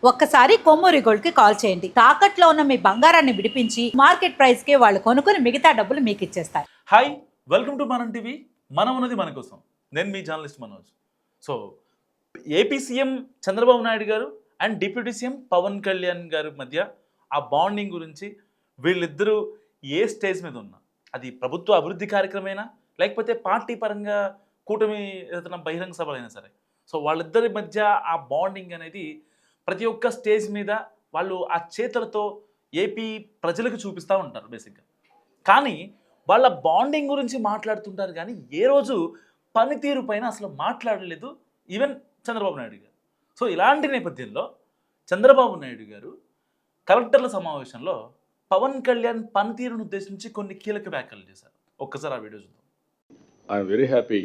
ఒక్కసారి కొమ్మూరి గోల్డ్ కి కాల్ చేయండి. తాకట్లో ఉన్న మీ బంగారాన్ని విడిపించి మార్కెట్ ప్రైస్ కి వాళ్ళు కొనుక్కుని మిగతా డబ్బులు మీకు ఇచ్చేస్తారు. Hi, welcome to Manam TV. మనం ఉన్నది మన కోసం. నేను మీ journalist Manoj. So AP CM Chandrababu Naidu గారు and deputy CM Pawan Kalyan గారి మధ్య ఆ బాండింగ్ గురించి వీళ్ళిద్దరూ ఏ స్టేజ్ మీద ఉన్నా, అది ప్రభుత్వ అభివృద్ధి కార్యక్రమేనా లేకపోతే పార్టీ పరంగా కూటమి ఏదైనా బహిరంగ సభలైనా సరే, సో వాళ్ళిద్దరి మధ్య ఆ బాండింగ్ అనేది ప్రతి ఒక్క స్టేజ్ మీద వాళ్ళు ఆ చేతులతో ఏపీ ప్రజలకు చూపిస్తూ ఉంటారు బేసిక్గా. కానీ వాళ్ళ బాండింగ్ గురించి మాట్లాడుతుంటారు కానీ ఏ రోజు పనితీరు పైన అసలు మాట్లాడలేదు ఈవెన్ చంద్రబాబు నాయుడు గారు. సో ఇలాంటి నేపథ్యంలో చంద్రబాబు నాయుడు గారు కలెక్టర్ల సమావేశంలో పవన్ కళ్యాణ్ పనితీరును ఉద్దేశించి కొన్ని కీలక వ్యాఖ్యలు చేశారు. ఒక్కసారి ఆ వీడియో చూద్దాం. I'm very happy.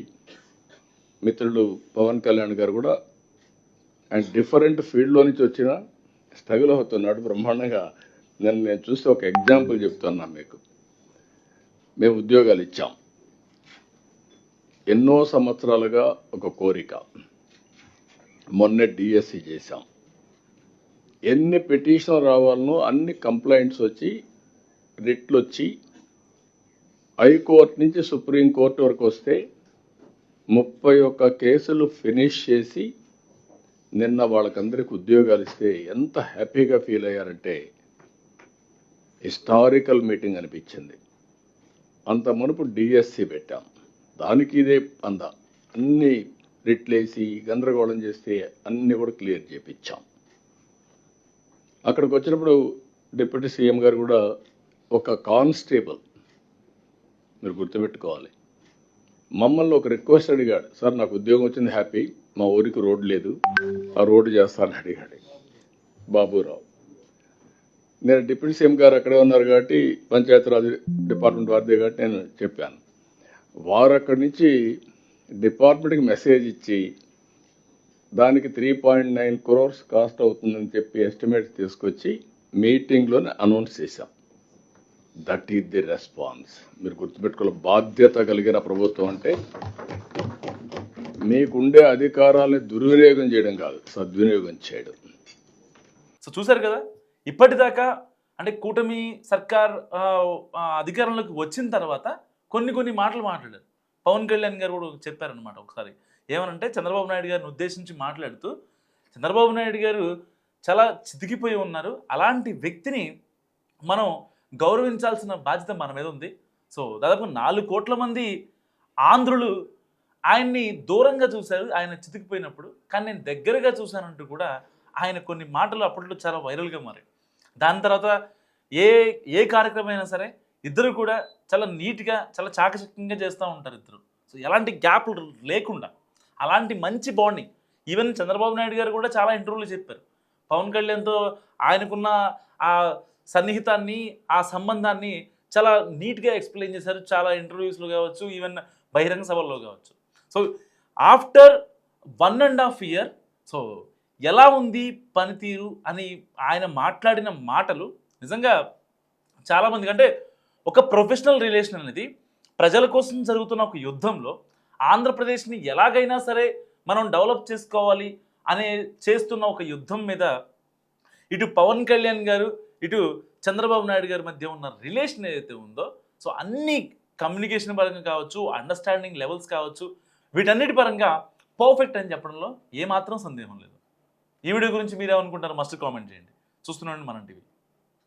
మిత్రుడు పవన్ కళ్యాణ్ గారు కూడా అండ్ డిఫరెంట్ ఫీల్డ్లో నుంచి వచ్చిన స్ట్రగుల్ అవుతున్నాడు బ్రహ్మాండంగా. నేను చూస్తే ఒక ఎగ్జాంపుల్ చెప్తున్నా మీకు. మేము ఉద్యోగాలు ఇచ్చాం, ఎన్నో సంవత్సరాలుగా ఒక కోరిక. మొన్నే డిఎస్సి చేశాం. ఎన్ని పిటిషన్ రావాలనో అన్ని కంప్లైంట్స్ వచ్చి రిట్లు వచ్చి హైకోర్టు నుంచి సుప్రీంకోర్టు వరకు వస్తే 31 కేసులు ఫినిష్ చేసి నిన్న వాళ్ళకందరికి ఉద్యోగాలు ఇస్తే ఎంత హ్యాపీగా ఫీల్ అయ్యారంటే హిస్టారికల్ మీటింగ్ అనిపించింది. అంత మునుపు డిఎస్సి పెట్టాం, దానికి ఇదే అన్ని రిట్లేసి గందరగోళం చేస్తే అన్నీ కూడా క్లియర్ చేయించాం. అక్కడికి వచ్చినప్పుడు డిప్యూటీ సీఎం గారు కూడా ఒక కానిస్టేబుల్, మీరు గుర్తుపెట్టుకోవాలి, మమ్మల్ని ఒక రిక్వెస్ట్ అడిగాడు. సార్ నాకు ఉద్యోగం వచ్చింది, హ్యాపీ, మా ఊరికి రోడ్డు లేదు, ఆ రోడ్డు చేస్తానని అడిగాడు బాబురావు. నేను డిప్యూటీ సీఎం గారు అక్కడే ఉన్నారు కాబట్టి పంచాయతీరాజ్ డిపార్ట్మెంట్ వారిదే కాబట్టి నేను చెప్పాను. వారు అక్కడి నుంచి డిపార్ట్మెంట్కి మెసేజ్ ఇచ్చి దానికి 3.9 crores కాస్ట్ అవుతుందని చెప్పి ఎస్టిమేట్స్ తీసుకొచ్చి మీటింగ్లోనే అనౌన్స్ చేశాం. That is the response. మీరు గుర్తుపెట్టుకోవాలి, బాధ్యత కలిగిన ప్రభుత్వం అంటే మీకుండే అధికారాలని దుర్వినియోగం చేయడం కాదు, సద్వినియోగం చేయడం. సో చూసారు కదా, ఇప్పటిదాకా అంటే కూటమి సర్కార్ అధికారంలోకి వచ్చిన తర్వాత కొన్ని మాటలు మాట్లాడారు. పవన్ కళ్యాణ్ గారు కూడా చెప్పారనమాట ఒకసారి. ఏమనంటే చంద్రబాబు నాయుడు గారిని ఉద్దేశించి మాట్లాడుతూ, చంద్రబాబు నాయుడు గారు చాలా చితికిపోయి ఉన్నారు, అలాంటి వ్యక్తిని మనం గౌరవించాల్సిన బాధ్యత మన మీద ఉంది. సో దాదాపు 4 కోట్ల మంది ఆంధ్రులు ఆయన్ని దూరంగా చూశారు ఆయన చితికిపోయినప్పుడు, కానీ నేను దగ్గరగా చూశానంటూ కూడా ఆయన కొన్ని మాటలు అప్పట్లో చాలా వైరల్గా మారాయి. దాని తర్వాత ఏ కార్యక్రమం అయినా సరే ఇద్దరు కూడా చాలా నీట్గా చాలా చాకచక్యంగా చేస్తూ ఉంటారు ఇద్దరు. సో ఎలాంటి గ్యాప్లు లేకుండా అలాంటి మంచి బాండింగ్. ఈవెన్ చంద్రబాబు నాయుడు గారు కూడా చాలా ఇంటర్వ్యూలు చెప్పారు, పవన్ కళ్యాణ్తో ఆయనకున్న ఆ సన్నిహితాన్ని, ఆ సంబంధాన్ని చాలా నీట్గా ఎక్స్ప్లెయిన్ చేశారు. చాలా ఇంటర్వ్యూస్లో కావచ్చు, ఈవెన్ బహిరంగ సభల్లో కావచ్చు. సో ఆఫ్టర్ 1.5 year సో ఎలా ఉంది పనితీరు అని ఆయన మాట్లాడిన మాటలు నిజంగా చాలామందికి, అంటే ఒక ప్రొఫెషనల్ రిలేషన్ అనేది ప్రజల కోసం జరుగుతున్న ఒక యుద్ధంలో ఆంధ్రప్రదేశ్ని ఎలాగైనా సరే మనం డెవలప్ చేసుకోవాలి అనే చేస్తున్న ఒక యుద్ధం మీద ఇటు పవన్ కళ్యాణ్ గారు ఇటు చంద్రబాబు నాయుడు గారి మధ్య ఉన్న రిలేషన్ ఏదైతే ఉందో, సో అన్ని కమ్యూనికేషన్ పరంగా కావచ్చు, అండర్స్టాండింగ్ లెవెల్స్ కావచ్చు, వీటన్నిటి పరంగా పర్ఫెక్ట్ అని చెప్పడంలో ఏమాత్రం సందేహం లేదు. ఈ వీడియో గురించి మీరేమనుకుంటారో మస్ట్ కామెంట్ చేయండి. చూస్తున్నాండి మనం టీవీ.